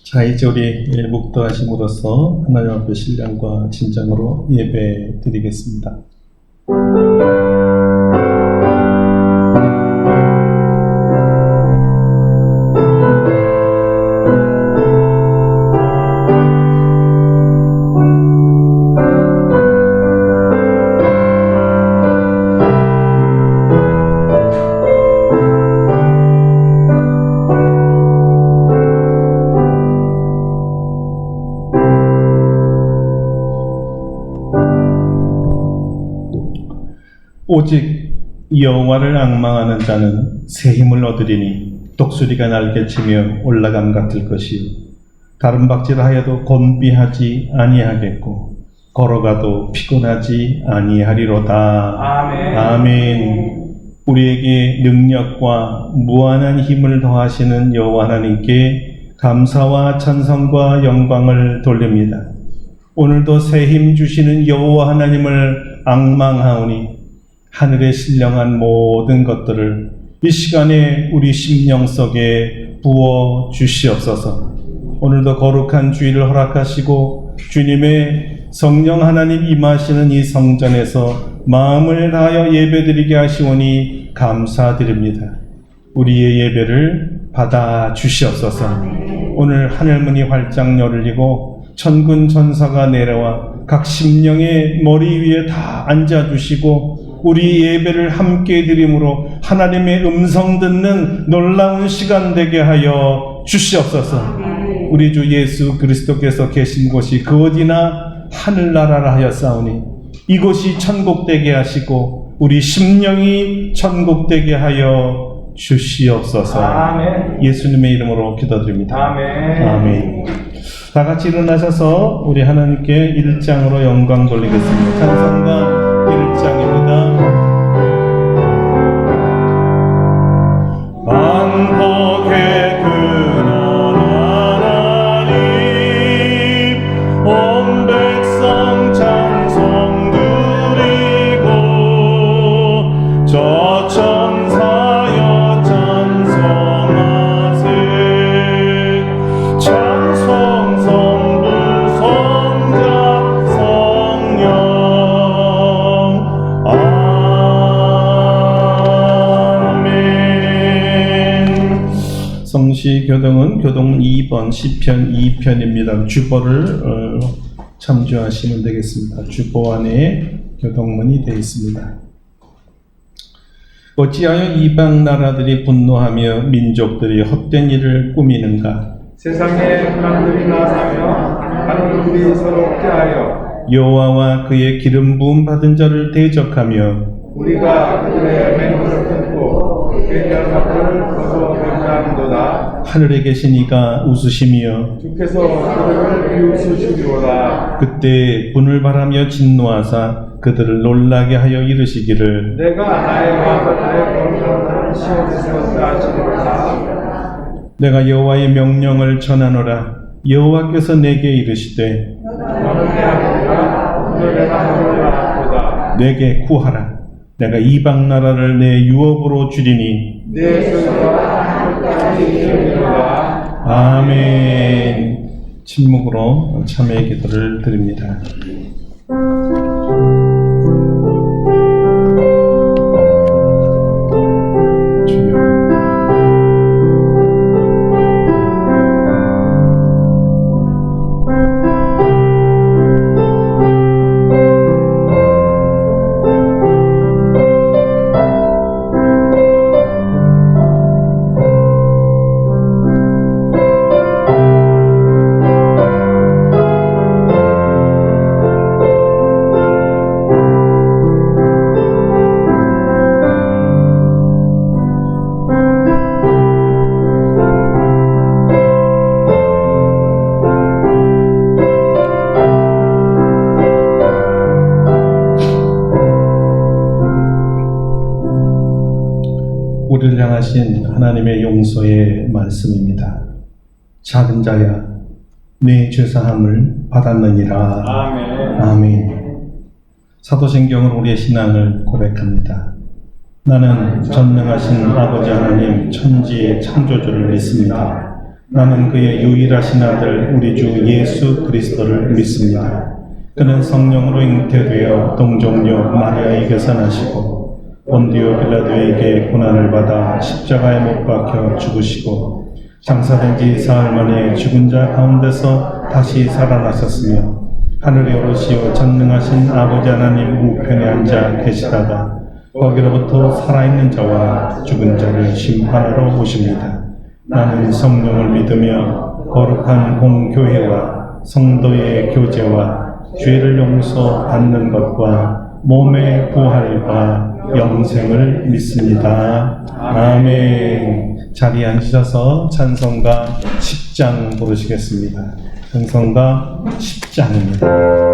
자, 이제 우리 묵도하심으로써 하나님 앞에 신령과 진정으로 예배 드리겠습니다. 오직 여호와를 앙망하는 자는 새 힘을 얻으리니 독수리가 날개치며 올라감 같을 것이요 가름박질하여도 곤비하지 아니하겠고 걸어가도 피곤하지 아니하리로다. 아멘. 아멘. 우리에게 능력과 무한한 힘을 더하시는 여호와 하나님께 감사와 찬송과 영광을 돌립니다. 오늘도 새 힘 주시는 여호와 하나님을 앙망하오니 하늘에 신령한 모든 것들을 이 시간에 우리 심령 속에 부어 주시옵소서. 오늘도 거룩한 주일을 허락하시고 주님의 성령 하나님 임하시는 이 성전에서 마음을 다하여 예배드리게 하시오니 감사드립니다. 우리의 예배를 받아 주시옵소서. 오늘 하늘문이 활짝 열리고 천군 천사가 내려와 각 심령의 머리 위에 다 앉아주시고 우리 예배를 함께 드림으로 하나님의 음성 듣는 놀라운 시간 되게 하여 주시옵소서. 우리 주 예수 그리스도께서 계신 곳이 그 어디나 하늘나라라 하였사오니 이곳이 천국 되게 하시고 우리 심령이 천국 되게 하여 주시옵소서. 아멘. 예수님의 이름으로 기도드립니다. 아멘. 아멘. 다 같이 일어나셔서 우리 하나님께 1장으로 영광 돌리겠습니다. 찬송가 1장입니다. 만복의 근원 하나님 온 백성 찬송 드리고 저 천사여 찬송하세 찬송 성부 성자 성령 아멘. 성시 교동은 교동 2번 시편 2편입니다. 주보를 참조하시면 되겠습니다. 주보 안에 교동문이 되어 있습니다. 어찌하여 이방 나라들이 분노하며 민족들이 헛된 일을 꾸미는가? 세상에 사람들이 나사며 하늘들이 서럽게 하여 여호와와 그의 기름 부음 받은 자를 대적하며 우리가 그들의 맹물을 끊고 그의 것들을 거둬 변장도다. 하늘에 계신 이가 웃으시며 주께서 그들을 비웃으시리로다. 그때 분을 바라며 진노하사 그들을 놀라게 하여 이르시기를 내가 나의 마음을 나의 거룩한 시온에서 쌓아주리로다. 내가 여호와의 명령을 전하노라. 여호와께서 내게 이르시되 너는 내 아버지라 오늘 내가 하늘을 알았도다. 내게 구하라. 내가 이방 나라를 내 유업으로 주리니 내 소유가 하늘까지 이르리로다. 아멘. 침묵으로 참회의 기도를 드립니다. 주여, 우리를 향하신 하나님의 용서의 말씀입니다. 작은 자야, 내 죄사함을 받았느니라. 아멘. 아멘. 사도신경은 우리의 신앙을 고백합니다. 나는 전능하신 아버지 하나님 천지의 창조주를 믿습니다. 나는 그의 유일하신 아들 우리 주 예수 그리스도를 믿습니다. 그는 성령으로 잉태되어 동정녀 마리아에게서 나시고 본디오 빌라도에게 고난을 받아 십자가에 못 박혀 죽으시고 장사된 지 사흘 만에 죽은 자 가운데서 다시 살아나셨으며 하늘에 오르시어 전능하신 아버지 하나님 우편에 앉아 계시다가 거기로부터 살아있는 자와 죽은 자를 심판하러 오십니다. 나는 성령을 믿으며 거룩한 공교회와 성도의 교제와 죄를 용서받는 것과 몸의 부활과 영생을 믿습니다. 아멘. 자리에 앉으셔서 찬송가 10장 부르시겠습니다. 찬송가 10장입니다.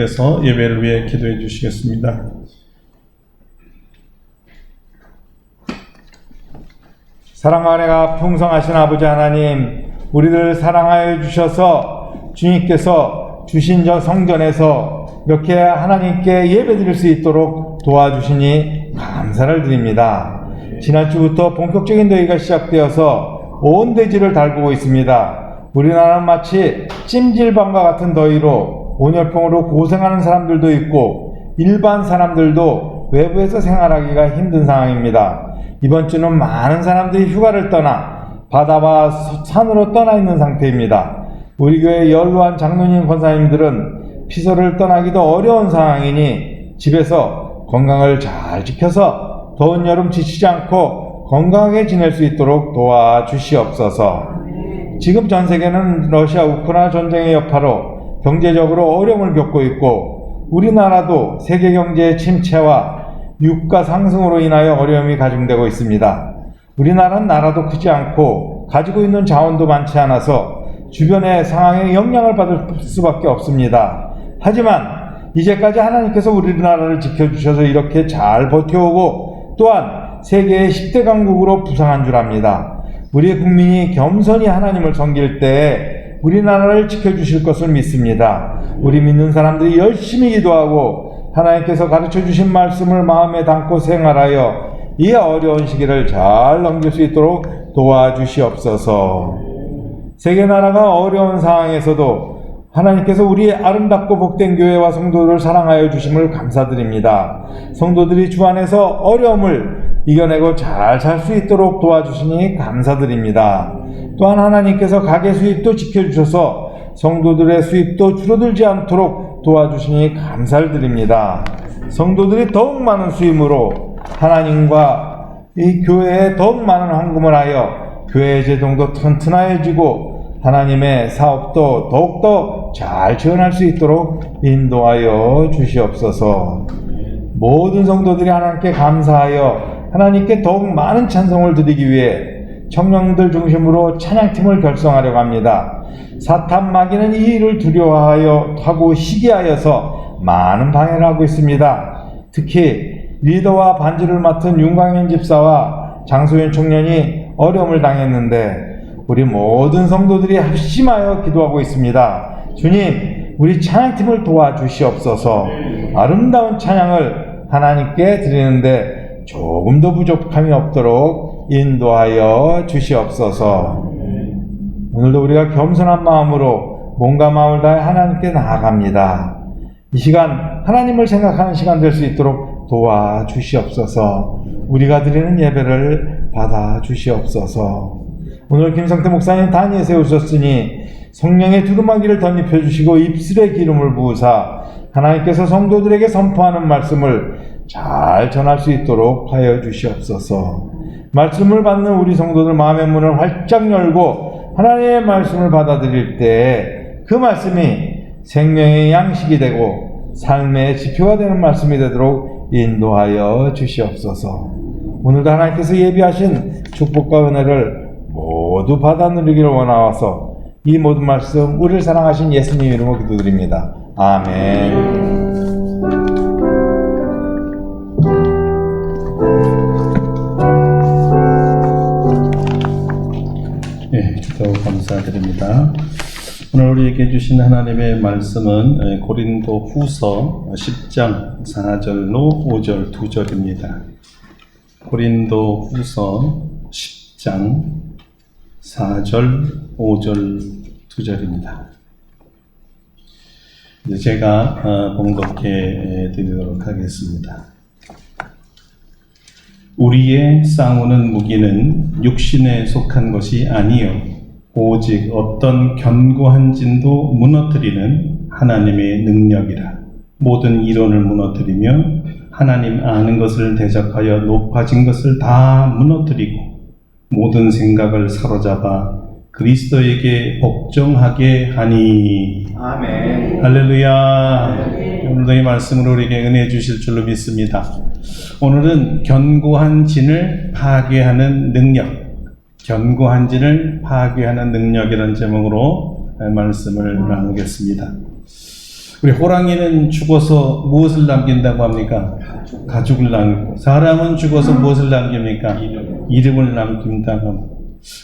께서 예배를 위해 기도해 주시겠습니다. 사랑과 은혜가 풍성하신 아버지 하나님, 우리를 사랑하여 주셔서 주님께서 주신 저 성전에서 이렇게 하나님께 예배드릴 수 있도록 도와주시니 감사를 드립니다. 지난주부터 본격적인 더위가 시작되어서 온 대지를 달구고 있습니다. 우리나라는 마치 찜질방과 같은 더위로 온열병으로 고생하는 사람들도 있고 일반 사람들도 외부에서 생활하기가 힘든 상황입니다. 이번 주는 많은 사람들이 휴가를 떠나 바다와 산으로 떠나 있는 상태입니다. 우리 교회 연로한 장로님 권사님들은 피서를 떠나기도 어려운 상황이니 집에서 건강을 잘 지켜서 더운 여름 지치지 않고 건강하게 지낼 수 있도록 도와주시옵소서. 지금 전 세계는 러시아 우크라이나 전쟁의 여파로 경제적으로 어려움을 겪고 있고 우리나라도 세계 경제의 침체와 유가 상승으로 인하여 어려움이 가중되고 있습니다. 우리나라는 나라도 크지 않고 가지고 있는 자원도 많지 않아서 주변의 상황에 영향을 받을 수밖에 없습니다. 하지만 이제까지 하나님께서 우리나라를 지켜주셔서 이렇게 잘 버텨오고 또한 세계의 10대 강국으로 부상한 줄 압니다. 우리의 국민이 겸손히 하나님을 섬길 때에 우리나라를 지켜주실 것을 믿습니다. 우리 믿는 사람들이 열심히 기도하고 하나님께서 가르쳐주신 말씀을 마음에 담고 생활하여 이 어려운 시기를 잘 넘길 수 있도록 도와주시옵소서. 세계 나라가 어려운 상황에서도 하나님께서 우리의 아름답고 복된 교회와 성도들을 사랑하여 주심을 감사드립니다. 성도들이 주 안에서 어려움을 이겨내고 잘 살 수 있도록 도와주시니 감사드립니다. 또한 하나님께서 가게 수입도 지켜주셔서 성도들의 수입도 줄어들지 않도록 도와주시니 감사를 드립니다. 성도들이 더욱 많은 수임으로 하나님과 이 교회에 더욱 많은 헌금을 하여 교회의 재정도 튼튼해지고 하나님의 사업도 더욱더 잘 지원할 수 있도록 인도하여 주시옵소서. 모든 성도들이 하나님께 감사하여 하나님께 더욱 많은 찬송을 드리기 위해 청년들 중심으로 찬양팀을 결성하려고 합니다. 사탄 마귀는 이 일을 두려워하여 하고 시기하여서 많은 방해를 하고 있습니다. 특히 리더와 반주를 맡은 윤광현 집사와 장소윤 청년이 어려움을 당했는데 우리 모든 성도들이 합심하여 기도하고 있습니다. 주님, 우리 찬양팀을 도와주시옵소서. 아름다운 찬양을 하나님께 드리는데 조금도 부족함이 없도록 인도하여 주시옵소서. 오늘도 우리가 겸손한 마음으로 몸과 마음을 다해 하나님께 나아갑니다. 이 시간 하나님을 생각하는 시간 될 수 있도록 도와주시옵소서. 우리가 드리는 예배를 받아주시옵소서. 오늘 김성태 목사님 단위에 세우셨으니 성령의 두루마기를 덧입혀 주시고 입술에 기름을 부으사 하나님께서 성도들에게 선포하는 말씀을 잘 전할 수 있도록 하여 주시옵소서. 말씀을 받는 우리 성도들 마음의 문을 활짝 열고 하나님의 말씀을 받아들일 때 그 말씀이 생명의 양식이 되고 삶의 지표가 되는 말씀이 되도록 인도하여 주시옵소서. 오늘도 하나님께서 예비하신 축복과 은혜를 모두 받아 누리기를 원하와서 이 모든 말씀 우리를 사랑하신 예수님 이름으로 기도드립니다. 아멘. 기도 감사드립니다. 오늘 우리에게 주신 하나님의 말씀은 고린도 후서 10장 4절로 5절 2절입니다. 고린도 후서 10장 4절 5절 2절입니다. 이제 제가 봉독해 드리도록 하겠습니다. 우리의 싸우는 무기는 육신에 속한 것이 아니요 오직 어떤 견고한 진도 무너뜨리는 하나님의 능력이라. 모든 이론을 무너뜨리며 하나님 아는 것을 대적하여 높아진 것을 다 무너뜨리고 모든 생각을 사로잡아 그리스도에게 복종하게 하니. 아멘. 할렐루야. 오늘도 이 말씀으로 우리에게 은혜 주실 줄로 믿습니다. 오늘은 견고한 진을 파괴하는 능력, 견고한 진을 파괴하는 능력이라는 제목으로 말씀을 나누겠습니다. 우리 호랑이는 죽어서 무엇을 남긴다고 합니까? 가죽을 남기고, 사람은 죽어서 무엇을 남깁니까? 이름을 남긴다고 합니다.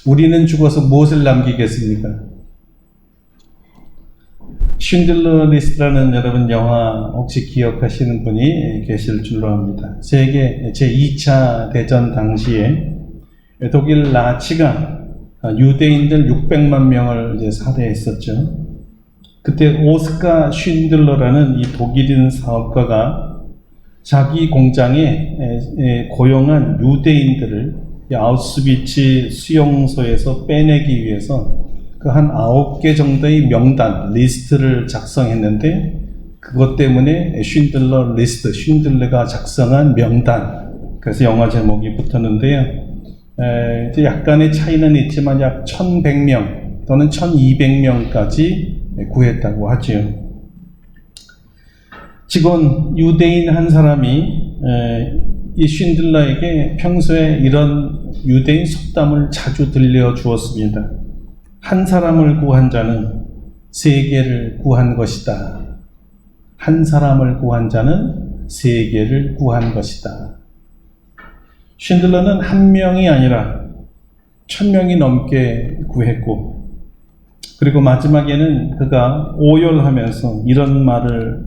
우리는 죽어서 무엇을 남기겠습니까? 쉰들러 리스트라는 여러분 영화 혹시 기억하시는 분이 계실 줄로 압니다. 세계 제2차 대전 당시에 독일 나치가 유대인들 600만 명을 이제 살해했었죠. 그때 오스카 쉰들러라는 이 독일인 사업가가 자기 공장에 고용한 유대인들을 아우슈비츠 수용소에서 빼내기 위해서 그 한 9개 정도의 명단, 리스트를 작성했는데 그것 때문에 쉰들러 리스트, 쉰들러가 작성한 명단, 그래서 영화 제목이 붙었는데요. 이제 약간의 차이는 있지만 약 1100명 또는 1200명까지 구했다고 하죠. 직원 유대인 한 사람이 이 쉰들러에게 평소에 이런 유대인 속담을 자주 들려주었습니다. 한 사람을 구한 자는 세계를 구한 것이다. 한 사람을 구한 자는 세계를 구한 것이다. 쉰들러는 한 명이 아니라 1000명이 넘게 구했고, 그리고 마지막에는 그가 오열하면서 이런 말을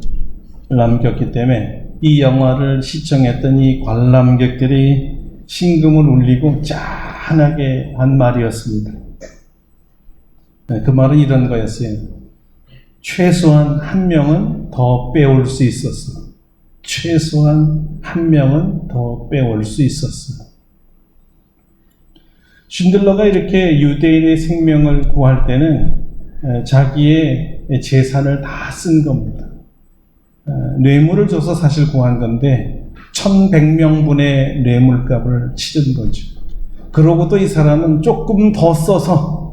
남겼기 때문에 이 영화를 시청했던 이 관람객들이 심금을 울리고 짠하게 한 말이었습니다. 그 말은 이런 거였어요. 최소한 한 명은 더 빼올 수 있었어. 최소한 한 명은 더 빼올 수 있었어. 쉰들러가 이렇게 유대인의 생명을 구할 때는 자기의 재산을 다 쓴 겁니다. 뇌물을 줘서 사실 구한 건데 1100명분의 뇌물값을 치른 거죠. 그러고도 이 사람은 조금 더 써서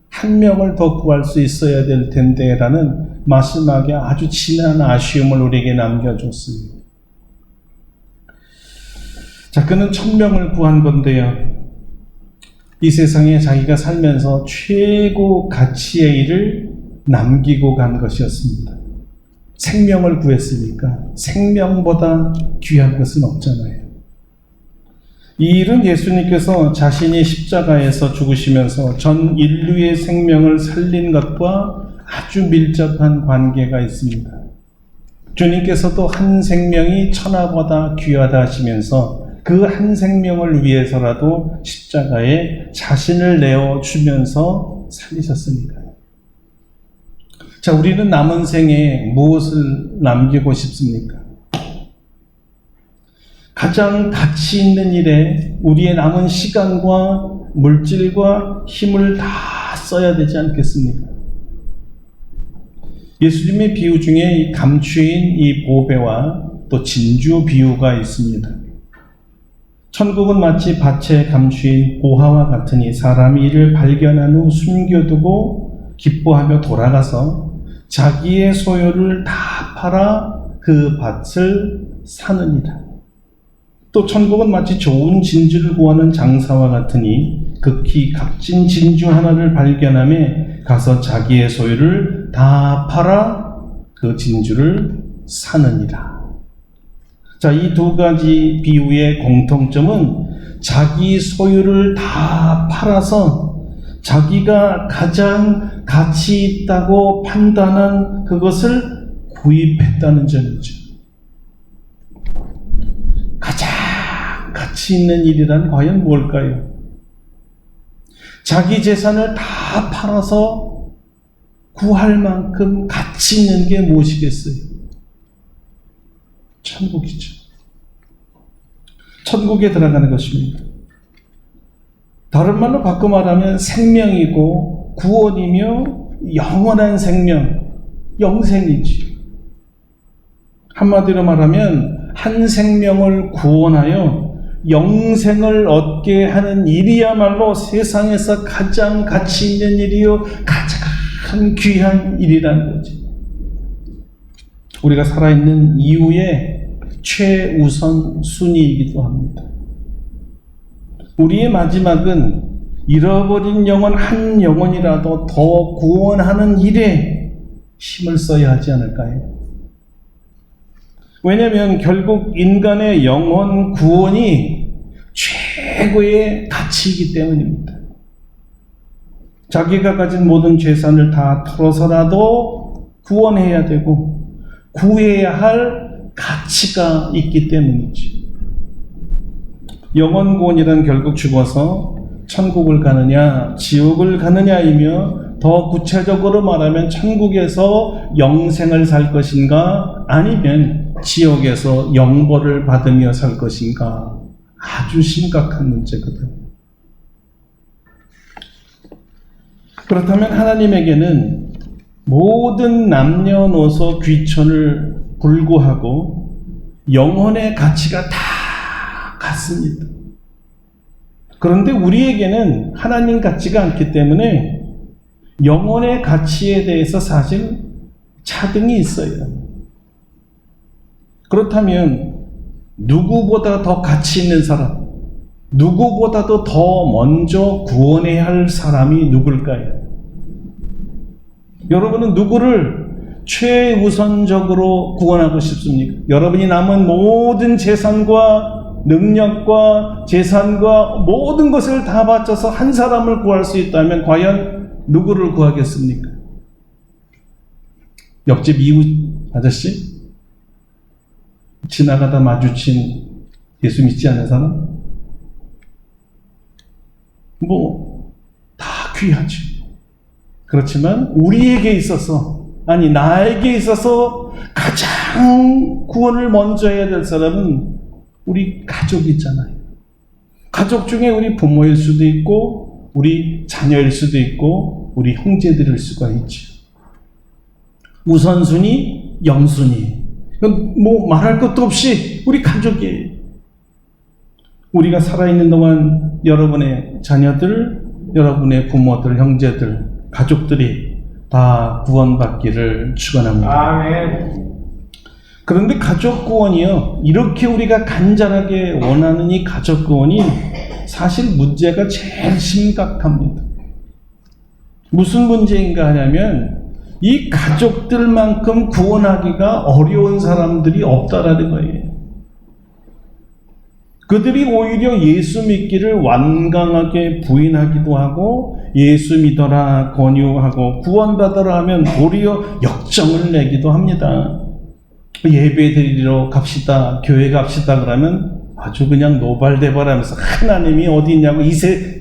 한 명을 더 구할 수 있어야 될 텐데 라는 마지막에 아주 진한 아쉬움을 우리에게 남겨줬어요. 자, 그는 1000명을 구한 건데요. 이 세상에 자기가 살면서 최고 가치의 일을 남기고 간 것이었습니다. 생명을 구했으니까 생명보다 귀한 것은 없잖아요. 이 일은 예수님께서 자신이 십자가에서 죽으시면서 전 인류의 생명을 살린 것과 아주 밀접한 관계가 있습니다. 주님께서도 한 생명이 천하보다 귀하다 하시면서 그 한 생명을 위해서라도 십자가에 자신을 내어주면서 살리셨으니까요. 자, 우리는 남은 생에 무엇을 남기고 싶습니까? 가장 가치 있는 일에 우리의 남은 시간과 물질과 힘을 다 써야 되지 않겠습니까? 예수님의 비유 중에 이 감추인 이 보배와 또 진주 비유가 있습니다. 천국은 마치 밭에 감추인 보화와 같으니 사람이 이를 발견한 후 숨겨두고 기뻐하며 돌아가서 자기의 소유를 다 팔아 그 밭을 사느니라. 또 천국은 마치 좋은 진주를 구하는 장사와 같으니 극히 값진 진주 하나를 발견하며 가서 자기의 소유를 다 팔아 그 진주를 사느니라. 자, 이 두 가지 비유의 공통점은 자기 소유를 다 팔아서 자기가 가장 가치 있다고 판단한 그것을 구입했다는 점이죠. 가장 가치 있는 일이란 과연 뭘까요? 자기 재산을 다 팔아서 구할 만큼 가치 있는 게 무엇이겠어요? 천국이죠. 천국에 들어가는 것입니다. 다른 말로 바꿔 말하면 생명이고 구원이며 영원한 생명, 영생이지. 한마디로 말하면 한 생명을 구원하여 영생을 얻게 하는 일이야말로 세상에서 가장 가치 있는 일이요 가장 귀한 일이라는 거지. 우리가 살아있는 이유의 최우선 순위이기도 합니다. 우리의 마지막은 잃어버린 영혼 한 영혼이라도 더 구원하는 일에 힘을 써야 하지 않을까요? 왜냐하면 결국 인간의 영혼 구원이 최고의 가치이기 때문입니다. 자기가 가진 모든 재산을 다 털어서라도 구원해야 되고 구해야 할 가치가 있기 때문이지. 영혼 구원이란 결국 죽어서 천국을 가느냐 지옥을 가느냐이며 더 구체적으로 말하면 천국에서 영생을 살 것인가 아니면 지옥에서 영벌을 받으며 살 것인가 아주 심각한 문제거든. 그렇다면 하나님에게는 모든 남녀노소 귀천을 불구하고 영혼의 가치가 다 같습니다. 그런데 우리에게는 하나님 같지가 않기 때문에 영혼의 가치에 대해서 사실 차등이 있어요. 그렇다면 누구보다 더 가치 있는 사람, 누구보다도 더 먼저 구원해야 할 사람이 누굴까요? 여러분은 누구를 최우선적으로 구원하고 싶습니까? 여러분이 남은 모든 재산과 능력과 재산과 모든 것을 다 바쳐서 한 사람을 구할 수 있다면 과연 누구를 구하겠습니까? 옆집 이웃 아저씨? 지나가다 마주친 예수 믿지 않는 사람? 다 귀하죠. 그렇지만 우리에게 있어서 아니, 나에게 있어서 가장 구원을 먼저 해야 될 사람은 우리 가족이잖아요. 가족 중에 우리 부모일 수도 있고, 우리 자녀일 수도 있고, 우리 형제들일 수가 있죠. 우선순위, 영순위. 뭐 말할 것도 없이 우리 가족이에요. 우리가 살아있는 동안 여러분의 자녀들, 여러분의 부모들, 형제들, 가족들이 다 구원받기를 축원합니다. 아멘. 그런데 가족 구원이요, 이렇게 우리가 간절하게 원하는 이 가족 구원이 사실 문제가 제일 심각합니다. 무슨 문제인가 하냐면 이 가족들만큼 구원하기가 어려운 사람들이 없다라는 거예요. 그들이 오히려 예수 믿기를 완강하게 부인하기도 하고 예수 믿어라 권유하고 구원받으라 하면 도리어 역정을 내기도 합니다. 예배 드리러 갑시다, 교회 갑시다 그러면 아주 그냥 노발대발하면서 하나님이 어디 있냐고,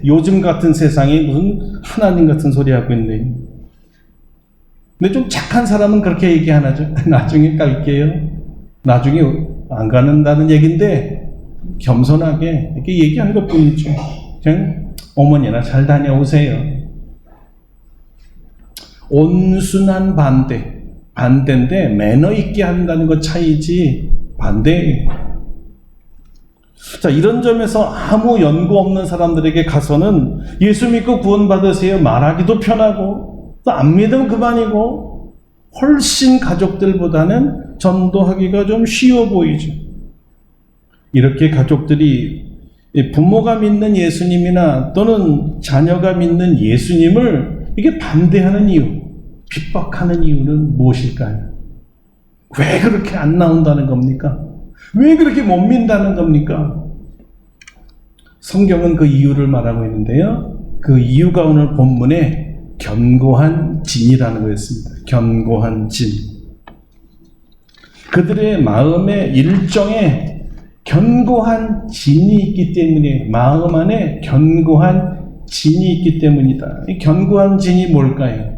요즘 같은 세상에 무슨 하나님 같은 소리 하고 있네. 근데 좀 착한 사람은 그렇게 얘기 안 하죠. 나중에 갈게요. 나중에 안 가는다는 얘기인데 겸손하게 이렇게 얘기하는 것 뿐이죠. 그냥 어머니나 잘 다녀오세요. 온순한 반대인데 매너 있게 한다는 것 차이지 반대예요. 자, 이런 점에서 아무 연고 없는 사람들에게 가서는 예수 믿고 구원받으세요 말하기도 편하고 또 안 믿으면 그만이고 훨씬 가족들보다는 전도하기가 좀 쉬워 보이죠. 이렇게 가족들이 부모가 믿는 예수님이나 또는 자녀가 믿는 예수님을 이게 반대하는 이유, 핍박하는 이유는 무엇일까요? 왜 그렇게 안 나온다는 겁니까? 왜 그렇게 못 믿는다는 겁니까? 성경은 그 이유를 말하고 있는데요. 그 이유가 오늘 본문에 견고한 진이라는 거였습니다. 견고한 진. 그들의 마음에 일종의 견고한 진이 있기 때문에, 마음 안에 견고한 진이 있기 때문이다. 이 견고한 진이 뭘까요?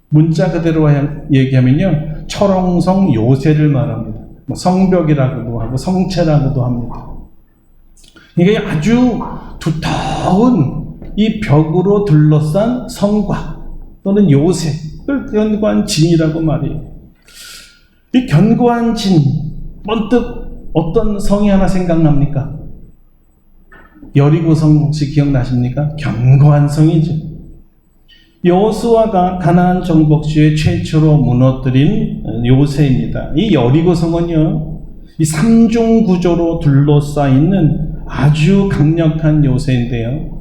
문자 그대로 얘기하면요, 철옹성 요새를 말합니다. 뭐 성벽이라고도 하고 성체라고도 합니다. 이게 아주 두터운 이 벽으로 둘러싼 성곽 또는 요새를 견고한 진이라고 말해요. 이 견고한 진, 번뜩 어떤 성이 하나 생각납니까? 여리고성 혹시 기억나십니까? 견고한 성이죠. 여호수아가 가나안 정복시에 최초로 무너뜨린 요새입니다. 이 여리고성은요, 이 삼중 구조로 둘러싸 있는 아주 강력한 요새인데요.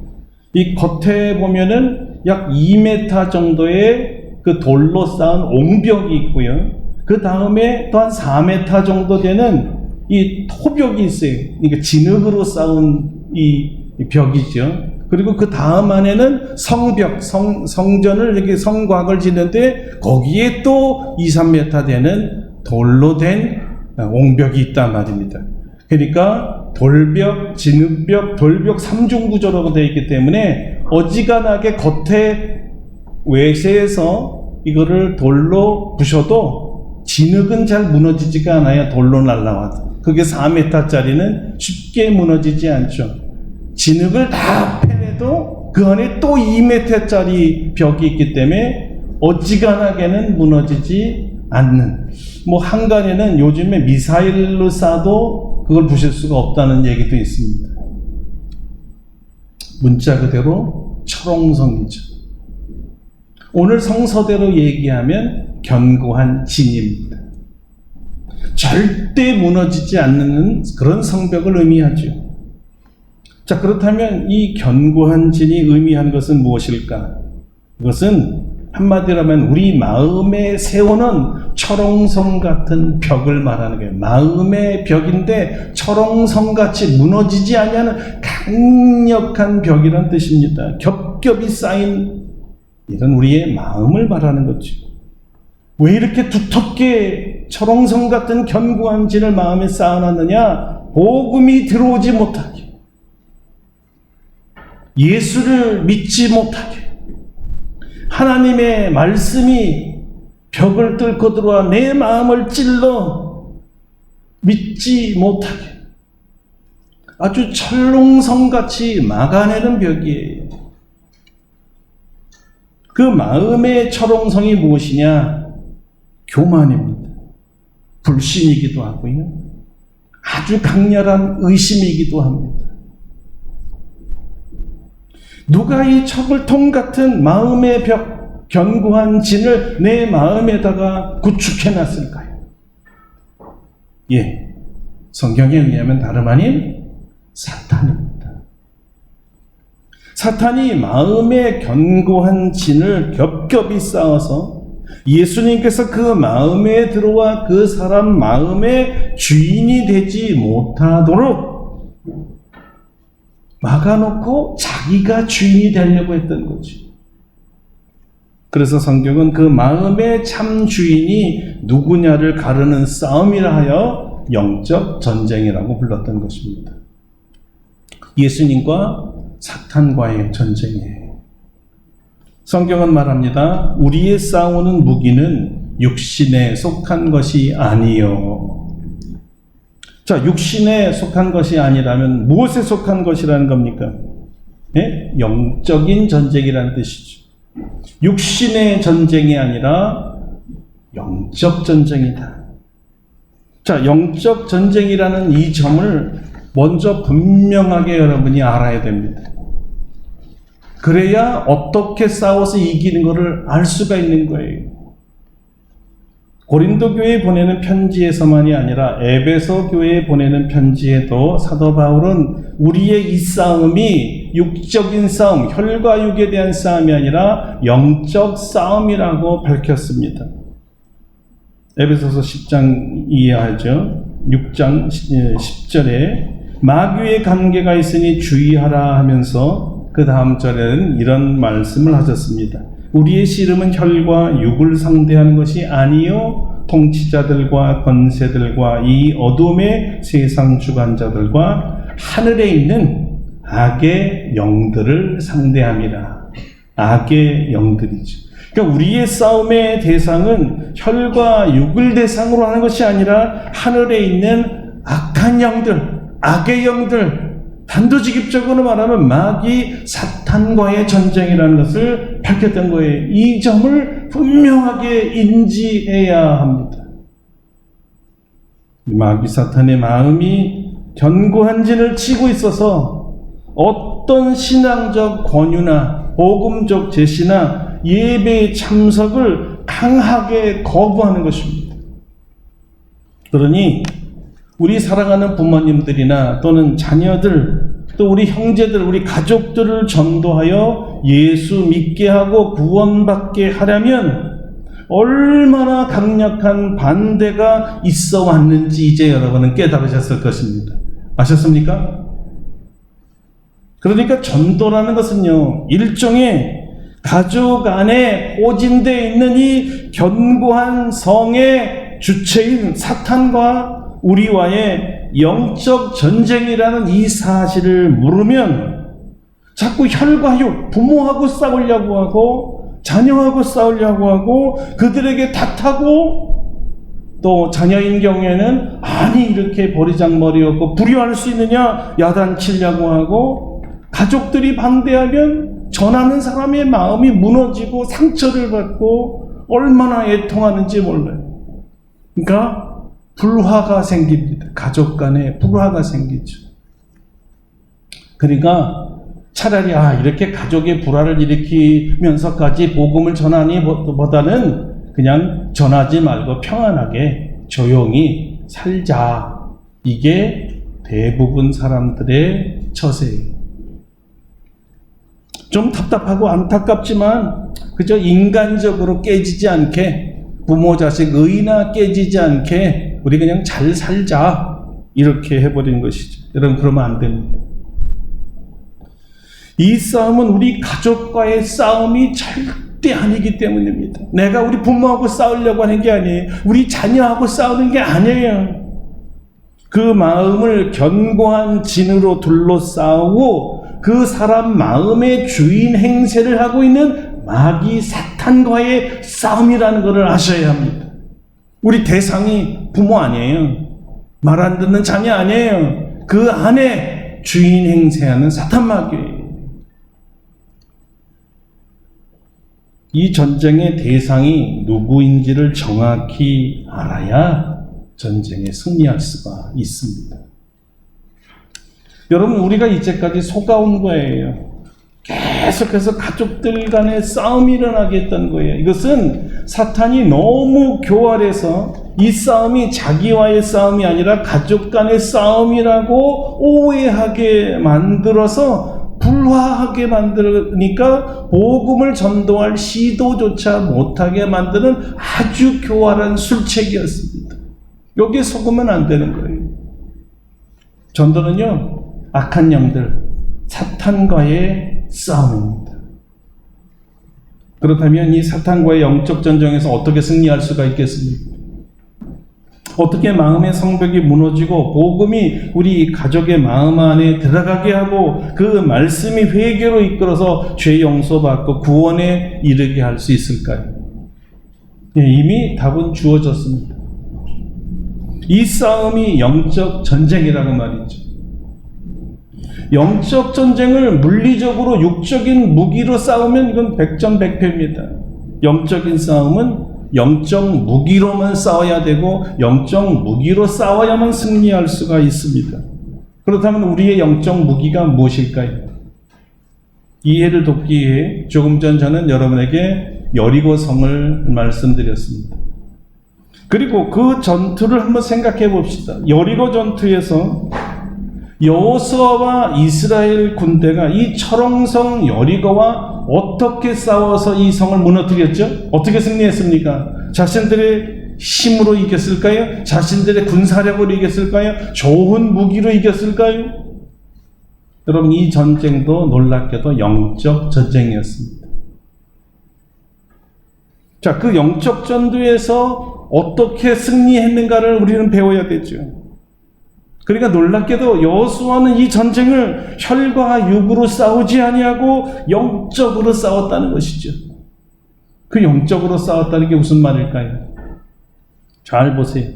이 겉에 보면은 약 2m 정도의 그 돌로 쌓은 옹벽이 있고요. 그 다음에 또 한 4m 정도 되는 이 토벽이 있어요. 그러니까 진흙으로 쌓은 이 벽이죠. 그리고 그 다음 안에는 성벽, 성전을 이렇게 성곽을 짓는데 거기에 또 2, 3m 되는 돌로 된 옹벽이 있단 말입니다. 그러니까 돌벽, 진흙벽, 돌벽 3중 구조로 되어 있기 때문에 어지간하게 겉에 외세에서 이거를 돌로 부셔도 진흙은 잘 무너지지가 않아요. 돌로 날라와도. 그게 4m짜리는 쉽게 무너지지 않죠. 진흙을 다 패내도 그 안에 또 2m짜리 벽이 있기 때문에 어지간하게는 무너지지 않는, 뭐 한간에는 요즘에 미사일로 쏴도 그걸 부실 수가 없다는 얘기도 있습니다. 문자 그대로 철옹성이죠. 오늘 성서대로 얘기하면 견고한 진입니다. 절대 무너지지 않는 그런 성벽을 의미하죠. 자, 그렇다면 이 견고한 진이 의미하는 것은 무엇일까? 이것은 한마디로 하면 우리 마음에 세우는 철옹성 같은 벽을 말하는 거예요. 마음의 벽인데 철옹성같이 무너지지 아니하는 강력한 벽이란 뜻입니다. 겹겹이 쌓인 이런 우리의 마음을 말하는 거죠. 왜 이렇게 두텁게 철옹성 같은 견고한 진을 마음에 쌓아놨느냐? 복음이 들어오지 못하게, 예수를 믿지 못하게, 하나님의 말씀이 벽을 뚫고 들어와 내 마음을 찔러 믿지 못하게 아주 철롱성같이 막아내는 벽이에요. 그 마음의 철옹성이 무엇이냐? 교만입니다. 불신이기도 하고요. 아주 강렬한 의심이기도 합니다. 누가 이 척을통 같은 마음의 벽, 견고한 진을 내 마음에다가 구축해 놨을까요? 예, 성경에 의하면 다름 아닌 사탄입니다. 사탄이 마음의 견고한 진을 겹겹이 쌓아서 예수님께서 그 마음에 들어와 그 사람 마음의 주인이 되지 못하도록 막아놓고 자기가 주인이 되려고 했던 거죠. 그래서 성경은 그 마음의 참 주인이 누구냐를 가르는 싸움이라 하여 영적 전쟁이라고 불렀던 것입니다. 예수님과 사탄과의 전쟁이에요. 성경은 말합니다. 우리의 싸우는 무기는 육신에 속한 것이 아니요. 자, 육신에 속한 것이 아니라면 무엇에 속한 것이라는 겁니까? 예? 영적인 전쟁이라는 뜻이죠. 육신의 전쟁이 아니라 영적 전쟁이다. 자, 영적 전쟁이라는 이 점을 먼저 분명하게 여러분이 알아야 됩니다. 그래야 어떻게 싸워서 이기는 것을 알 수가 있는 거예요. 고린도 교회에 보내는 편지에서만이 아니라 에베소 교회에 보내는 편지에도 사도 바울은 우리의 이 싸움이 육적인 싸움, 혈과 육에 대한 싸움이 아니라 영적 싸움이라고 밝혔습니다. 에베소서 10장 이해하죠. 6장 10절에 마귀의 관계가 있으니 주의하라 하면서 그 다음 절에는 이런 말씀을 하셨습니다. 우리의 씨름은 혈과 육을 상대하는 것이 아니요 통치자들과 권세들과 이 어둠의 세상 주관자들과 하늘에 있는 악의 영들을 상대함이라. 악의 영들이죠. 그러니까 우리의 싸움의 대상은 혈과 육을 대상으로 하는 것이 아니라 하늘에 있는 악한 영들, 악의 영들, 단도직입적으로 말하면 마귀 사탄과의 전쟁이라는 것을 밝혔던 거예요. 이 점을 분명하게 인지해야 합니다. 마귀 사탄의 마음이 견고한 진을 치고 있어서 어떤 신앙적 권유나 복음적 제시나 예배의 참석을 강하게 거부하는 것입니다. 그러니 우리 사랑하는 부모님들이나 또는 자녀들, 또 우리 형제들, 우리 가족들을 전도하여 예수 믿게 하고 구원받게 하려면 얼마나 강력한 반대가 있어 왔는지 이제 여러분은 깨달으셨을 것입니다. 아셨습니까? 그러니까 전도라는 것은요, 일종의 가족 안에 포진되어 있는 이 견고한 성의 주체인 사탄과 우리와의 영적 전쟁이라는 이 사실을 물으면 자꾸 혈과 육, 부모하고 싸우려고 하고 자녀하고 싸우려고 하고 그들에게 탓하고 또 자녀인 경우에는 아니 이렇게 버리장머리였고 불효할 수 있느냐 야단치려고 하고 가족들이 반대하면 전하는 사람의 마음이 무너지고 상처를 받고 얼마나 애통하는지 몰라요. 그러니까 불화가 생깁니다. 가족 간에 불화가 생기죠. 그러니까 차라리 이렇게 가족의 불화를 일으키면서까지 복음을 전하니 보다는 그냥 전하지 말고 평안하게 조용히 살자. 이게 대부분 사람들의 처세예요. 좀 답답하고 안타깝지만 그저 인간적으로 깨지지 않게 부모 자식 의나 깨지지 않게 우리 그냥 잘 살자 이렇게 해버린 것이죠. 여러분 그러면 안 됩니다. 이 싸움은 우리 가족과의 싸움이 절대 아니기 때문입니다. 내가 우리 부모하고 싸우려고 하는 게 아니에요. 우리 자녀하고 싸우는 게 아니에요. 그 마음을 견고한 진으로 둘러싸고 그 사람 마음의 주인 행세를 하고 있는 마귀 사탄 사탄과의 싸움이라는 것을 아셔야 합니다. 우리 대상이 부모 아니에요. 말 안 듣는 자녀 아니에요. 그 안에 주인 행세하는 사탄 마귀예요. 이 전쟁의 대상이 누구인지를 정확히 알아야 전쟁에 승리할 수가 있습니다. 여러분, 우리가 이제까지 속아온 거예요. 계속해서 가족들 간의 싸움이 일어나게 했던 거예요. 이것은 사탄이 너무 교활해서 이 싸움이 자기와의 싸움이 아니라 가족 간의 싸움이라고 오해하게 만들어서 불화하게 만들으니까 복음을 전도할 시도조차 못하게 만드는 아주 교활한 술책이었습니다. 여기에 속으면 안 되는 거예요. 전도는요, 악한 영들, 사탄과의 싸움입니다. 그렇다면 이 사탄과의 영적 전쟁에서 어떻게 승리할 수가 있겠습니까? 어떻게 마음의 성벽이 무너지고 복음이 우리 가족의 마음 안에 들어가게 하고 그 말씀이 회개로 이끌어서 죄 용서받고 구원에 이르게 할 수 있을까요? 네, 이미 답은 주어졌습니다. 이 싸움이 영적 전쟁이라고 말이죠. 영적 전쟁을 물리적으로 육적인 무기로 싸우면 이건 백전백패입니다. 영적인 싸움은 영적 무기로만 싸워야 되고 영적 무기로 싸워야만 승리할 수가 있습니다. 그렇다면 우리의 영적 무기가 무엇일까요? 이해를 돕기 위해 조금 전 저는 여러분에게 여리고성을 말씀드렸습니다. 그리고 그 전투를 한번 생각해 봅시다. 여리고 전투에서 여호수아와 이스라엘 군대가 이 철옹성 여리고와 어떻게 싸워서 이 성을 무너뜨렸죠? 어떻게 승리했습니까? 자신들의 힘으로 이겼을까요? 자신들의 군사력으로 이겼을까요? 좋은 무기로 이겼을까요? 여러분, 이 전쟁도 놀랍게도 영적 전쟁이었습니다. 자, 그 영적 전투에서 어떻게 승리했는가를 우리는 배워야 되죠. 그러니까 놀랍게도 여호수아는 이 전쟁을 혈과 육으로 싸우지 아니하고 영적으로 싸웠다는 것이죠. 그 영적으로 싸웠다는 게 무슨 말일까요? 잘 보세요.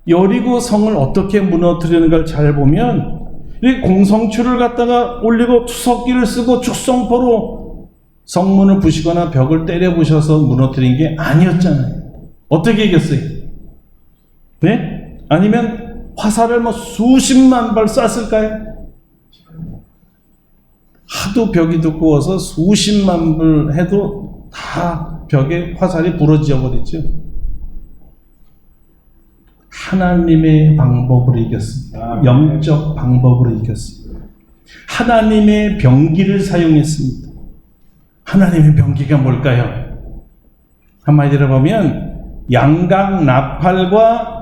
여리고 성을 어떻게 무너뜨리는가를 잘 보면 이 공성추를 갖다가 올리고 투석기를 쓰고 축성포로 성문을 부시거나 벽을 때려 부셔서 무너뜨린 게 아니었잖아요. 어떻게 이겼어요? 네? 아니면 화살을 수십만 발 쐈을까요? 하도 벽이 두꺼워서 수십만 발 해도 다 벽에 화살이 부러져 버리죠. 하나님의 방법으로 이겼습니다. 영적 방법으로 이겼습니다. 하나님의 병기를 사용했습니다. 하나님의 병기가 뭘까요? 한마디로 보면 양각 나팔과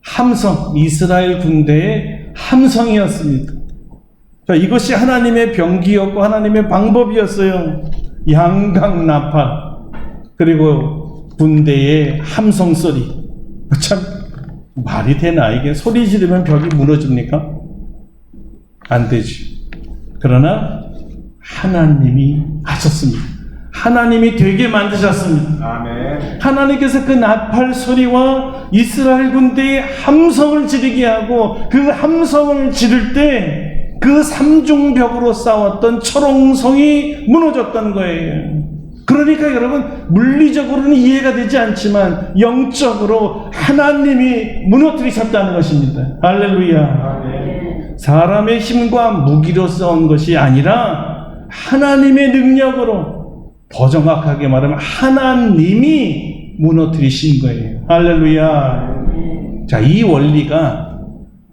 함성, 이스라엘 군대의 함성이었습니다. 자, 이것이 하나님의 병기였고 하나님의 방법이었어요. 양각 나팔, 그리고 군대의 함성 소리. 참 말이 되나? 이게 소리 지르면 벽이 무너집니까? 안 되지. 그러나 하나님이 하셨습니다. 하나님이 되게 만드셨습니다. 아멘. 하나님께서 그 나팔 소리와 이스라엘 군대의 함성을 지르게 하고 그 함성을 지를 때 그 삼중벽으로 싸웠던 철옹성이 무너졌던 거예요. 그러니까 여러분, 물리적으로는 이해가 되지 않지만 영적으로 하나님이 무너뜨리셨다는 것입니다. 할렐루야. 아멘. 사람의 힘과 무기로 싸운 것이 아니라 하나님의 능력으로, 더 정확하게 말하면 하나님이 무너뜨리신 거예요. 할렐루야. 자, 이 원리가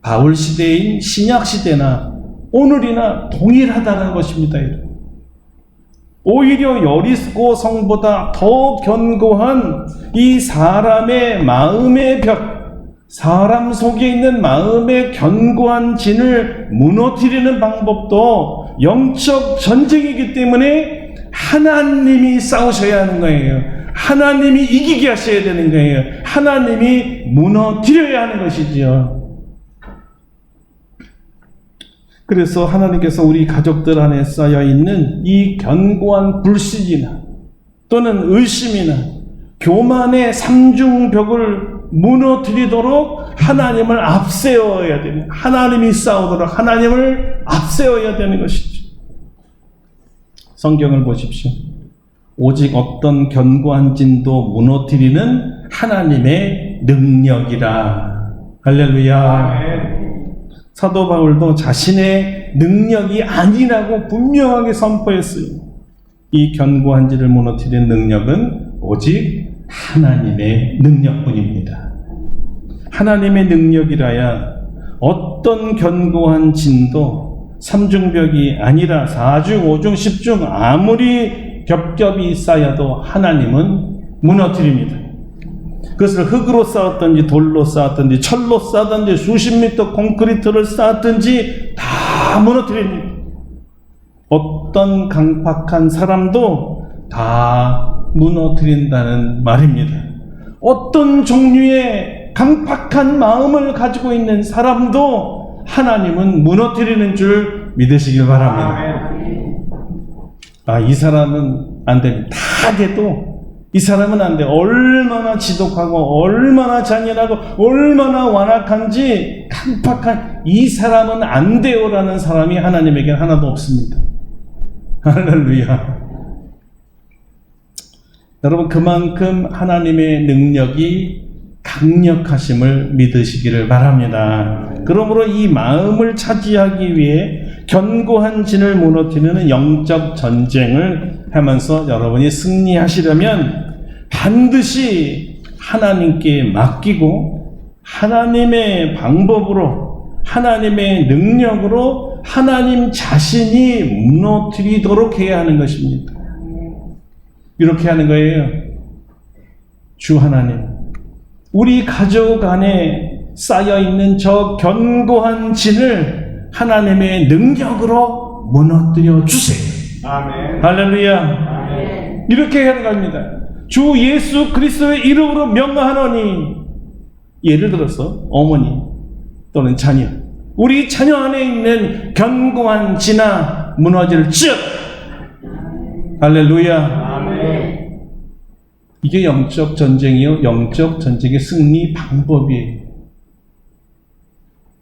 바울 시대인 신약 시대나 오늘이나 동일하다는 것입니다. 오히려 여리고 성보다 더 견고한 이 사람의 마음의 벽, 사람 속에 있는 마음의 견고한 진을 무너뜨리는 방법도 영적 전쟁이기 때문에 하나님이 싸우셔야 하는 거예요. 하나님이 이기게 하셔야 되는 거예요. 하나님이 무너뜨려야 하는 것이지요. 그래서 하나님께서 우리 가족들 안에 쌓여 있는 이 견고한 불신이나 또는 의심이나 교만의 삼중벽을 무너뜨리도록 하나님을 앞세워야 되는, 하나님이 싸우도록 하나님을 앞세워야 되는 것이죠. 성경을 보십시오. 오직 어떤 견고한 진도 무너뜨리는 하나님의 능력이라. 할렐루야. 사도 바울도 자신의 능력이 아니라고 분명하게 선포했어요. 이 견고한 진을 무너뜨리는 능력은 오직 하나님의 능력뿐입니다. 하나님의 능력이라야 어떤 견고한 진도 삼중벽이 아니라 사중, 오중, 십중 아무리 겹겹이 쌓여도 하나님은 무너뜨립니다. 그것을 흙으로 쌓았든지 돌로 쌓았든지 철로 쌓았든지 수십 미터 콘크리트를 쌓았든지 다 무너뜨립니다. 어떤 강팍한 사람도 다 무너뜨린다는 말입니다. 어떤 종류의 강팍한 마음을 가지고 있는 사람도 하나님은 무너뜨리는 줄 믿으시길 바랍니다. 이 사람은 안 됩니다. 다 돼도 이 사람은 안 돼. 얼마나 지독하고 얼마나 잔인하고 얼마나 완악한지 강팍한 이 사람은 안 돼요라는 사람이 하나님에게는 하나도 없습니다. 할렐루야. 여러분, 그만큼 하나님의 능력이 강력하심을 믿으시기를 바랍니다. 그러므로 이 마음을 차지하기 위해 견고한 진을 무너뜨리는 영적 전쟁을 하면서 여러분이 승리하시려면 반드시 하나님께 맡기고 하나님의 방법으로, 하나님의 능력으로 하나님 자신이 무너뜨리도록 해야 하는 것입니다. 이렇게 하는 거예요. 주 하나님, 우리 가족 안에 쌓여있는 저 견고한 진을 하나님의 능력으로 무너뜨려 주세요. 아멘. 할렐루야. 아멘. 이렇게 하는 겁니다. 주 예수 그리스도의 이름으로 명하노니, 예를 들어서 어머니 또는 자녀, 우리 자녀 안에 있는 견고한 진아 무너질지어다. 할렐루야. 아멘. 이게 영적 전쟁이요, 영적 전쟁의 승리 방법이에요.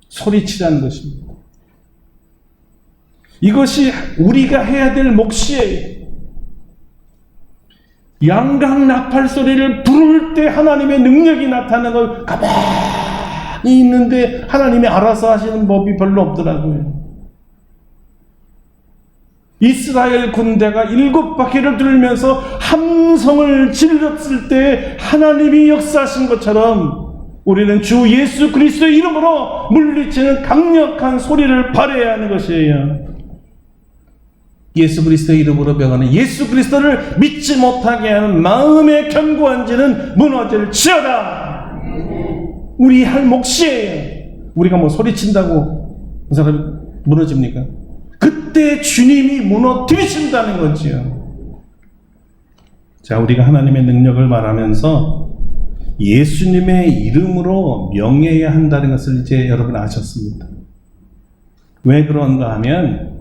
소리치라는 것입니다. 이것이 우리가 해야 될 몫이에요. 양강 나팔 소리를 부를 때 하나님의 능력이 나타나는 걸 가만히 있는데 하나님이 알아서 하시는 법이 별로 없더라고요. 이스라엘 군대가 7바퀴를 돌면서 함성을 질렀을 때 하나님이 역사하신 것처럼 우리는 주 예수 그리스도의 이름으로 물리치는 강력한 소리를 발해야 하는 것이에요. 예수 그리스도의 이름으로 명하는, 예수 그리스도를 믿지 못하게 하는 마음의 견고한 진은 무너질지어다. 우리 할 몫이에요. 우리가 뭐 소리친다고 그 사람이 무너집니까? 그때 주님이 무너뜨리신다는 거지요. 자, 우리가 하나님의 능력을 말하면서 예수님의 이름으로 명해야 한다는 것을 이제 여러분 아셨습니다. 왜 그런가 하면,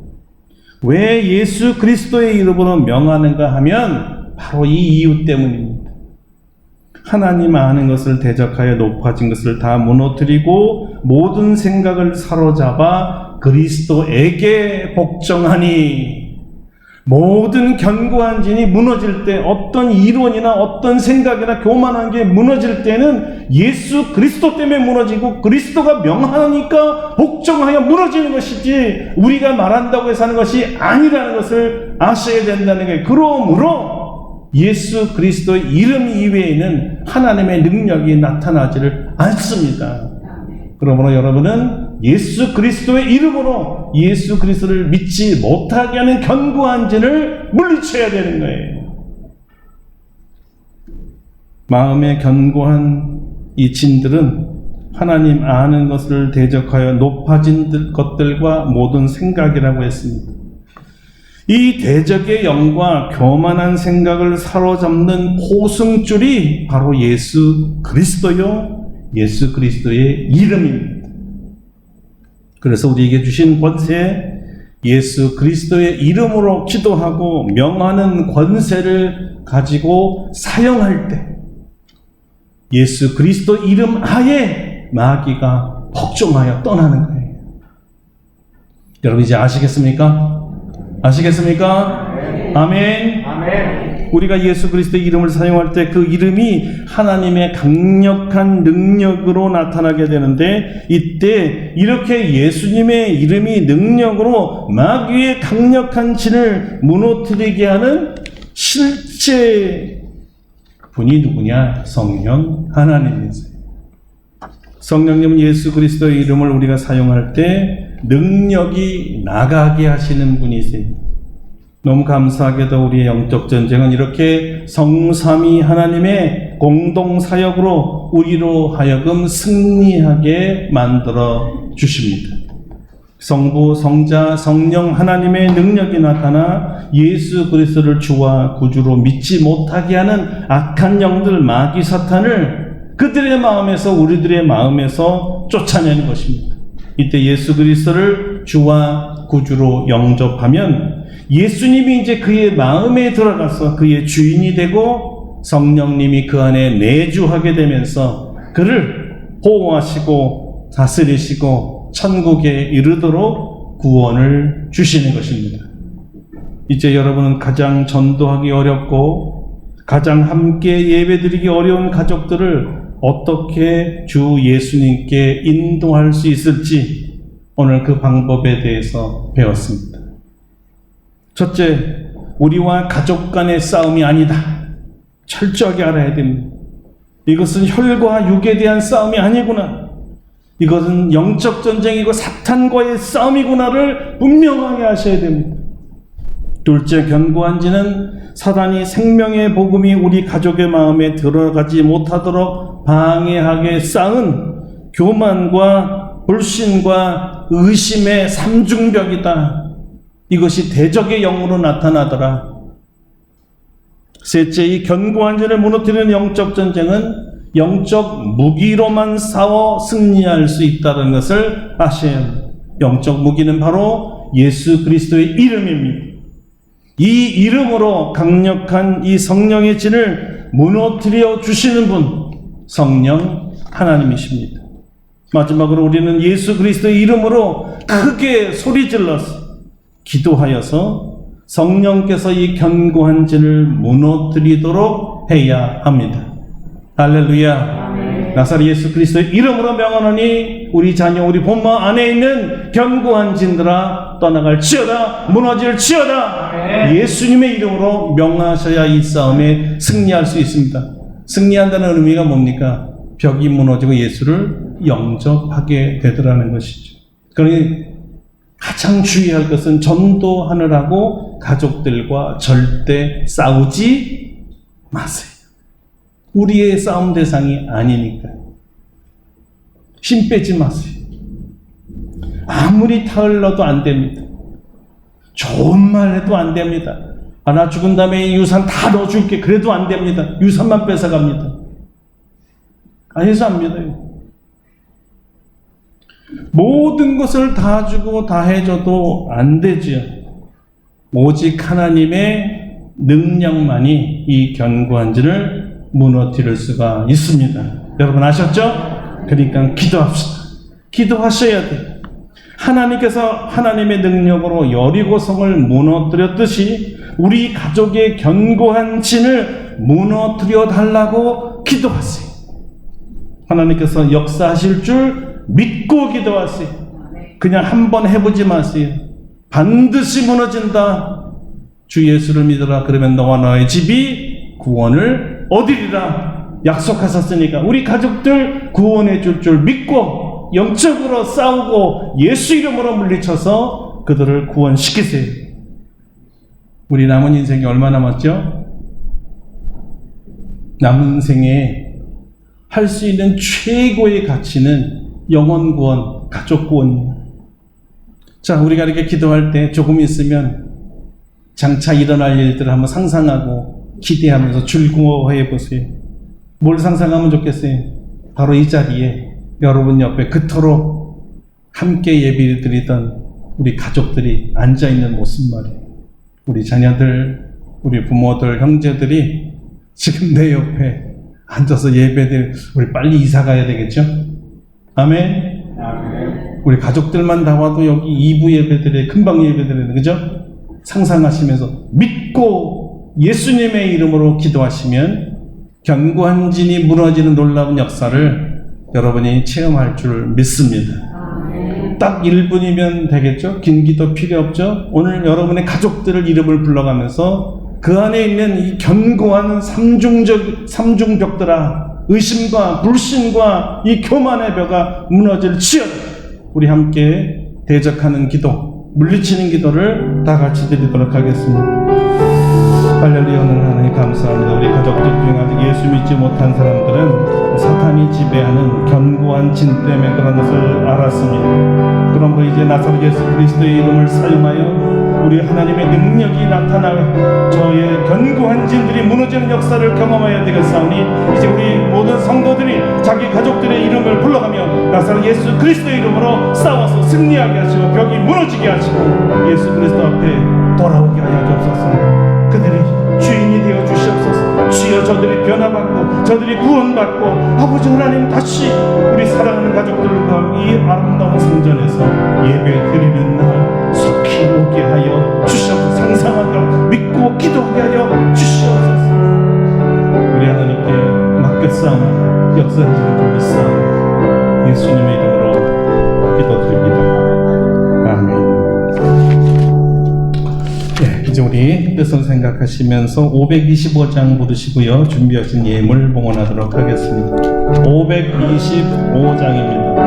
왜 예수 그리스도의 이름으로 명하는가 하면 바로 이 이유 때문입니다. 하나님 아는 것을 대적하여 높아진 것을 다 무너뜨리고 모든 생각을 사로잡아 그리스도에게 복종하니, 모든 견고한 진이 무너질 때, 어떤 이론이나 어떤 생각이나 교만한 게 무너질 때는 예수 그리스도 때문에 무너지고 그리스도가 명하니까 복종하여 무너지는 것이지 우리가 말한다고 해서 하는 것이 아니라는 것을 아셔야 된다는 거예요. 그러므로 예수 그리스도의 이름 이외에는 하나님의 능력이 나타나지를 않습니다. 그러므로 여러분은 예수 그리스도의 이름으로 예수 그리스도를 믿지 못하게 하는 견고한 진을 물리쳐야 되는 거예요. 마음의 견고한 이 진들은 하나님 아는 것을 대적하여 높아진 것들과 모든 생각이라고 했습니다. 이 대적의 영과 교만한 생각을 사로잡는 포승줄이 바로 예수 그리스도요, 예수 그리스도의 이름입니다. 그래서 우리에게 주신 권세, 예수 그리스도의 이름으로 기도하고 명하는 권세를 가지고 사용할 때 예수 그리스도 이름 하에 마귀가 복종하여 떠나는 거예요. 여러분 이제 아시겠습니까? 아시겠습니까? 아멘. 아멘. 우리가 예수 그리스도의 이름을 사용할 때 그 이름이 하나님의 강력한 능력으로 나타나게 되는데, 이때 이렇게 예수님의 이름이 능력으로 마귀의 강력한 진을 무너뜨리게 하는 실제 분이 누구냐? 성령 하나님이세요. 성령님은 예수 그리스도의 이름을 우리가 사용할 때 능력이 나가게 하시는 분이세요. 너무 감사하게도 우리의 영적 전쟁은 이렇게 성삼위 하나님의 공동 사역으로 우리로 하여금 승리하게 만들어 주십니다. 성부, 성자, 성령 하나님의 능력이 나타나 예수 그리스도를 주와 구주로 믿지 못하게 하는 악한 영들, 마귀 사탄을 그들의 마음에서, 우리들의 마음에서 쫓아내는 것입니다. 이때 예수 그리스도를 주와 구주로 영접하면 예수님이 이제 그의 마음에 들어가서 그의 주인이 되고 성령님이 그 안에 내주하게 되면서 그를 보호하시고 다스리시고 천국에 이르도록 구원을 주시는 것입니다. 이제 여러분은 가장 전도하기 어렵고 가장 함께 예배드리기 어려운 가족들을 어떻게 주 예수님께 인도할 수 있을지 오늘 그 방법에 대해서 배웠습니다. 첫째, 우리와 가족 간의 싸움이 아니다. 철저하게 알아야 됩니다. 이것은 혈과 육에 대한 싸움이 아니구나. 이것은 영적 전쟁이고 사탄과의 싸움이구나를 분명하게 하셔야 됩니다. 둘째, 견고한 진은 사단이 생명의 복음이 우리 가족의 마음에 들어가지 못하도록 방해하게 쌓은 교만과 불신과 의심의 삼중벽이다. 이것이 대적의 영으로 나타나더라. 셋째, 이 견고한 진을 무너뜨리는 영적 전쟁은 영적 무기로만 싸워 승리할 수 있다는 것을 아셔야 합니다. 영적 무기는 바로 예수 그리스도의 이름입니다. 이 이름으로 강력한 이 성령의 진을 무너뜨려 주시는 분, 성령 하나님이십니다. 마지막으로 우리는 예수 그리스도의 이름으로 크게 소리질러서 기도하여서 성령께서 이 견고한 진을 무너뜨리도록 해야 합니다. 할렐루야. 나사렛 예수 그리스도의 이름으로 명하노니 우리 자녀 우리 부모 안에 있는 견고한 진들아 떠나갈지어다, 무너질지어다. 예수님의 이름으로 명하셔야 이 싸움에 승리할 수 있습니다. 승리한다는 의미가 뭡니까? 벽이 무너지고 예수를 영접하게 되더라는 것이죠. 그러니 가장 주의할 것은 전도하느라고 가족들과 절대 싸우지 마세요. 우리의 싸움 대상이 아니니까요. 힘 빼지 마세요. 아무리 타을러도 안 됩니다. 좋은 말 해도 안 됩니다. 아, 나 죽은 다음에 유산 다 넣어줄게. 그래도 안 됩니다. 유산만 뺏어갑니다. 해서 안 믿어요. 모든 것을 다 주고 다 해줘도 안 되지요. 오직 하나님의 능력만이 이 견고한 진을 무너뜨릴 수가 있습니다. 여러분 아셨죠? 그러니까 기도합시다. 기도하셔야 돼요. 하나님께서 하나님의 능력으로 여리고성을 무너뜨렸듯이 우리 가족의 견고한 진을 무너뜨려 달라고 기도하세요. 하나님께서 역사하실 줄 믿고 기도하세요. 그냥 한번 해보지 마세요. 반드시 무너진다. 주 예수를 믿어라. 그러면 너와 너의 집이 구원을 얻으리라 약속하셨으니까 우리 가족들 구원해 줄 줄 믿고 영적으로 싸우고 예수 이름으로 물리쳐서 그들을 구원시키세요. 우리 남은 인생이 얼마 남았죠? 남은 생에 할 수 있는 최고의 가치는 영혼 구원, 가족 구원입니다. 자, 우리가 이렇게 기도할 때 조금 있으면 장차 일어날 일들을 한번 상상하고 기대하면서 즐거워해 보세요. 뭘 상상하면 좋겠어요? 바로 이 자리에 여러분 옆에 그토록 함께 예배를 드리던 우리 가족들이 앉아있는 모습 말이에요. 우리 자녀들, 우리 부모들, 형제들이 지금 내 옆에 앉아서 예배들, 우리 빨리 이사 가야 되겠죠? 아멘? 우리 가족들만 나와도 여기 2부 예배들에, 금방 예배들에, 그죠? 상상하시면서 믿고 예수님의 이름으로 기도하시면 견고한 진이 무너지는 놀라운 역사를 여러분이 체험할 줄 믿습니다. 딱 1분이면 되겠죠? 긴 기도 필요 없죠? 오늘 여러분의 가족들을 이름을 불러가면서 그 안에 있는 이 견고한 삼중벽들아, 의심과 불신과 이 교만의 벼가 무너질지어다. 우리 함께 대적하는 기도, 물리치는 기도를 다 같이 드리도록 하겠습니다. 할렐루야. 하나님 감사합니다. 우리 가족들 중에 아직 예수 믿지 못한 사람들은 사탄이 지배하는 견고한 진 때문에 그런 것을 알았습니다. 그러므로 이제 나사렛 예수 그리스도의 이름을 사용하여 우리 하나님의 능력이 나타나 저의 견고한 진들이 무너지는 역사를 경험해야 되겠사오니 이제 우리 모든 성도들이 자기 가족들의 이름을 불러가며 나사렛 예수 그리스도의 이름으로 싸워서 승리하게 하시고 벽이 무너지게 하시고 예수 그리스도 앞에 돌아오게 하여 주옵소서. 그들이 주인이 되어 주시옵소서. 주여 저들이 변화받고 저들이 구원받고 아버지 하나님 다시 우리 사랑하는 가족들과 이 아름다운 성전에서 예배 드리는 날 속히 오게 하여 주시옵소서. 상상하며 믿고 기도하게 하여 주시옵소서. 우리 하나님께 맡겼사오니 역사하시는 줄 믿사오니 예수님의 이름으로 기도드립니다. 아멘. 이제 우리 뜻을 생각하시면서 525장 부르시고요. 준비하신 예물 봉헌하도록 하겠습니다. 525장입니다.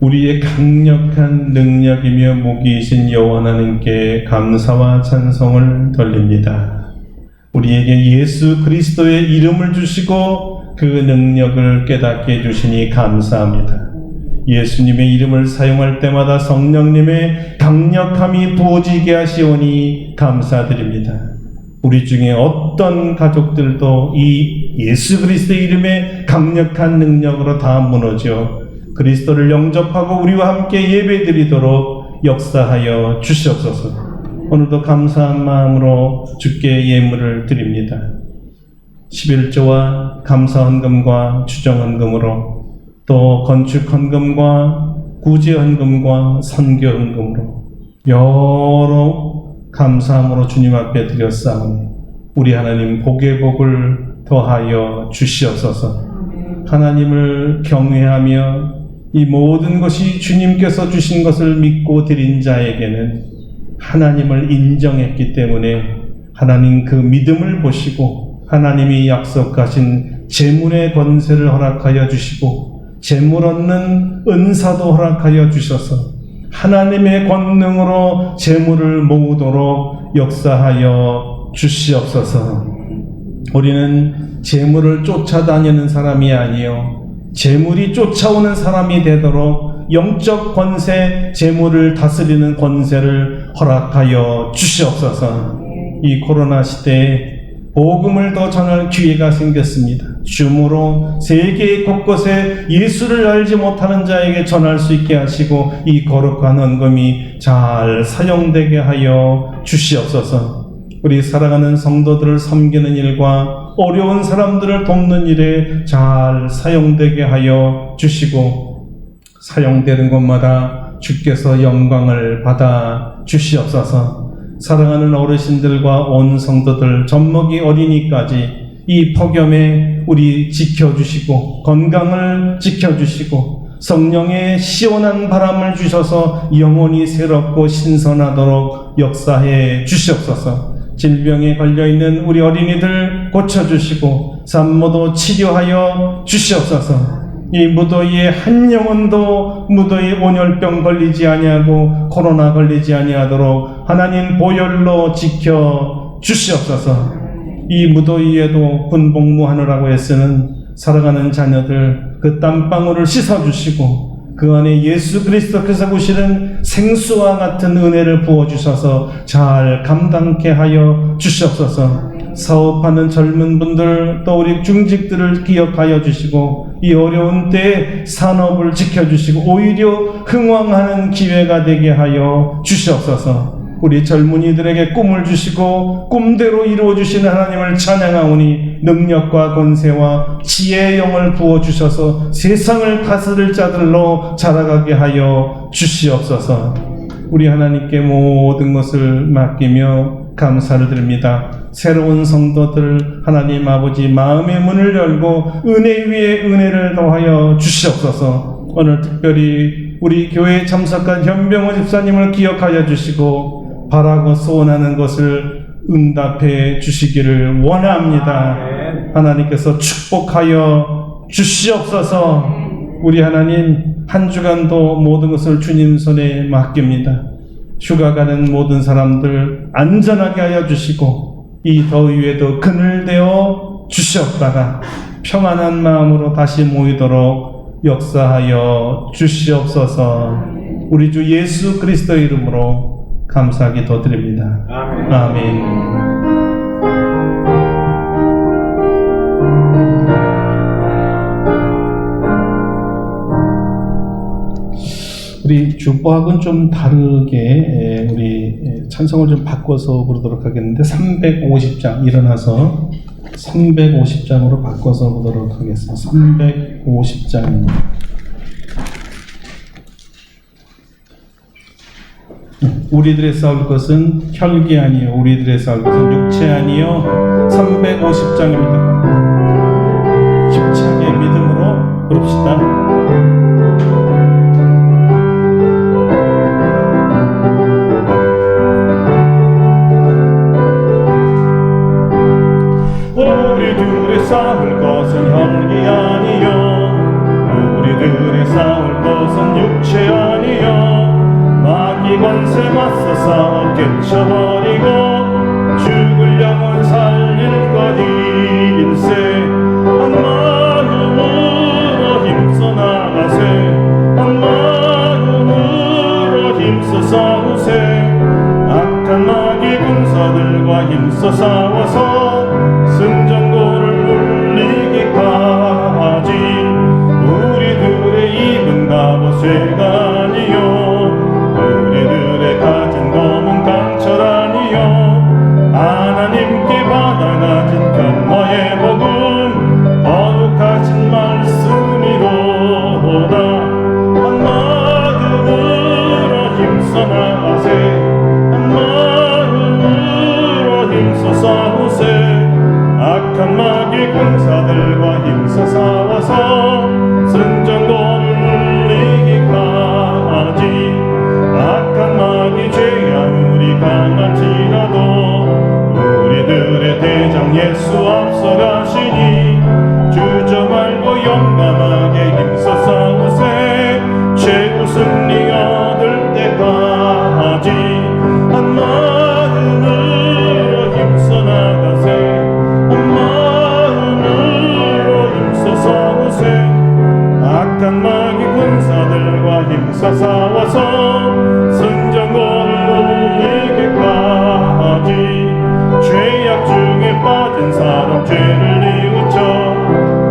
우리의 강력한 능력이며 무기이신 여호와 하나님께 감사와 찬송을 돌립니다. 우리에게 예수 그리스도의 이름을 주시고 그 능력을 깨닫게 해주시니 감사합니다. 예수님의 이름을 사용할 때마다 성령님의 강력함이 부어지게 하시오니 감사드립니다. 우리 중에 어떤 가족들도 이 예수 그리스도의 이름의 강력한 능력으로 다 무너져 그리스도를 영접하고 우리와 함께 예배드리도록 역사하여 주시옵소서. 오늘도 감사한 마음으로 주께 예물을 드립니다. 11조와 감사헌금과 추정헌금으로 또 건축헌금과 구제헌금과 선교헌금으로 여러 감사함으로 주님 앞에 드렸사오니 우리 하나님 복의 복을 더하여 주시옵소서. 하나님을 경외하며 이 모든 것이 주님께서 주신 것을 믿고 드린 자에게는 하나님을 인정했기 때문에 하나님 그 믿음을 보시고 하나님이 약속하신 재물의 권세를 허락하여 주시고 재물 얻는 은사도 허락하여 주셔서 하나님의 권능으로 재물을 모으도록 역사하여 주시옵소서. 우리는 재물을 쫓아다니는 사람이 아니요 재물이 쫓아오는 사람이 되도록 영적 권세, 재물을 다스리는 권세를 허락하여 주시옵소서. 이 코로나 시대에 복음을 더 전할 기회가 생겼습니다. 줌으로 세계 곳곳에 예수를 알지 못하는 자에게 전할 수 있게 하시고 이 거룩한 헌금이 잘 사용되게 하여 주시옵소서. 우리 살아가는 성도들을 섬기는 일과 어려운 사람들을 돕는 일에 잘 사용되게 하여 주시고 사용되는 곳마다 주께서 영광을 받아 주시옵소서. 사랑하는 어르신들과 온 성도들, 젖먹이 어린이까지 이 폭염에 우리 지켜주시고 건강을 지켜주시고 성령의 시원한 바람을 주셔서 영혼이 새롭고 신선하도록 역사해 주시옵소서. 질병에 걸려있는 우리 어린이들 고쳐주시고 산모도 치료하여 주시옵소서. 이 무더위에 한 영혼도 무더위 온열병 걸리지 아니하고 코로나 걸리지 아니하도록 하나님 보혈로 지켜 주시옵소서. 이 무더위에도 군복무하느라고 애쓰는 살아가는 자녀들 그 땀방울을 씻어주시고 그 안에 예수 그리스도께서 구시는 생수와 같은 은혜를 부어주셔서 잘 감당케 하여 주시옵소서. 사업하는 젊은 분들 또 우리 중직들을 기억하여 주시고 이 어려운 때에 산업을 지켜주시고 오히려 흥왕하는 기회가 되게 하여 주시옵소서. 우리 젊은이들에게 꿈을 주시고 꿈대로 이루어주시는 하나님을 찬양하오니 능력과 권세와 지혜의 영을 부어주셔서 세상을 다스릴 자들로 자라가게 하여 주시옵소서. 우리 하나님께 모든 것을 맡기며 감사를 드립니다. 새로운 성도들 하나님 아버지 마음의 문을 열고 은혜 위에 은혜를 더하여 주시옵소서. 오늘 특별히 우리 교회에 참석한 현병호 집사님을 기억하여 주시고 바라고 소원하는 것을 응답해 주시기를 원합니다. 하나님께서 축복하여 주시옵소서. 우리 하나님 한 주간도 모든 것을 주님 손에 맡깁니다. 휴가 가는 모든 사람들 안전하게 하여 주시고 이 더위에도 그늘되어 주시옵다가 평안한 마음으로 다시 모이도록 역사하여 주시옵소서. 우리 주 예수 그리스도의 이름으로 감사 기도드립니다. 아멘. 아멘. 우리 주보학은 좀 다르게 우리 찬송을 좀 바꿔서 부르도록 하겠는데 350장 일어나서 350장으로 바꿔서 보도록 하겠습니다. 350장입니다. 우리들의 싸울 것은 혈기 아니요 우리들의 싸울 것은 육체 아니요 350장입니다. 힘차게 믿음으로 부릅시다. 우리들의 싸울 것은 혈기 아니요 우리들의 싸울 것은 육체 죄 아니여 마귀 권세 맞서 싸워 깨쳐버리고 죽을 영혼 살릴 것 일세 한 마음으로 힘써 나가세 한 마음으로 힘써 싸우세 악한 마귀 군사들과 힘써 싸워서 승전고를 울리기까지 우리들의 입은 갑옷쇠가 아니요 우리들의 가진 검은 강철 아니요 하나님께 받아가진 평화의 복음 거룩하신 말씀이로다 한 마음으로 힘써 나가세 한 마음으로 힘써 싸우세 악한 마귀 군사들과 힘써 싸워서 승전고를 울리기까지 악한 마귀 죄야 우리 강할지라도 우리들의 대장 예수 앞서가시니 주저 말고 용감하게 힘써 싸우세 최후 승리 얻을 때까지 한 마음으로 힘써 나가세 한 마음으로 힘써 싸우세 악한 마귀 군사들과 힘써 싸워서 승전고를 울리기까지 죄악 중에 빠진 사람 죄를 뉘우쳐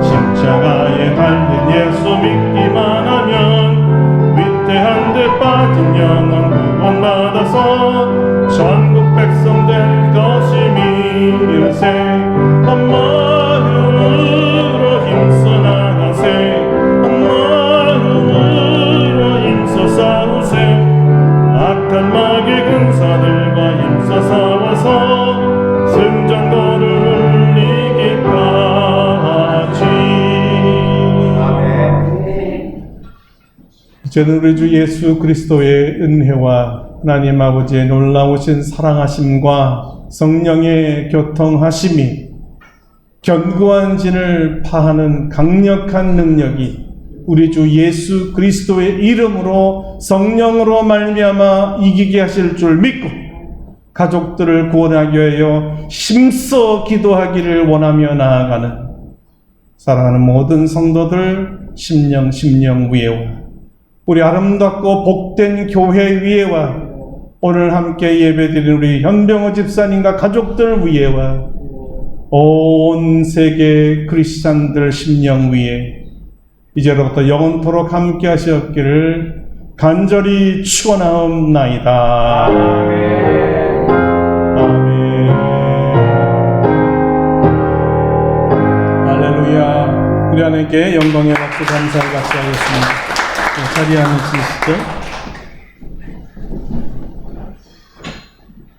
십자가에 달린 예수 믿기만 하면 위태한 데 빠진 영혼 구원받아서 전국 백성 될 것임일세 한 마음으로 힘써 나가세 한 마음으로 힘써 싸우세 악한 마귀 군사들과 힘써 싸워서 승전고를 울리기까지. 저는 우리 주 예수 그리스도의 은혜와 하나님 아버지의 놀라우신 사랑하심과 성령의 교통하심이 견고한 진을 파하는 강력한 능력이 우리 주 예수 그리스도의 이름으로 성령으로 말미암아 이기게 하실 줄 믿고 가족들을 구원하기 위하여 힘써 기도하기를 원하며 나아가는 사랑하는 모든 성도들 심령 위에와 우리 아름답고 복된 교회 위에와 오늘 함께 예배드린 우리 현병호 집사님과 가족들 위에와 온 세계 크리스찬들 심령 위에 이제로부터 영원토록 함께 하시옵기를 간절히 축원하옵나이다. 아멘. 할렐루야. 우리 하나님께 영광의 박수 감사를 같이 하겠습니다. 자리에 앉으시죠.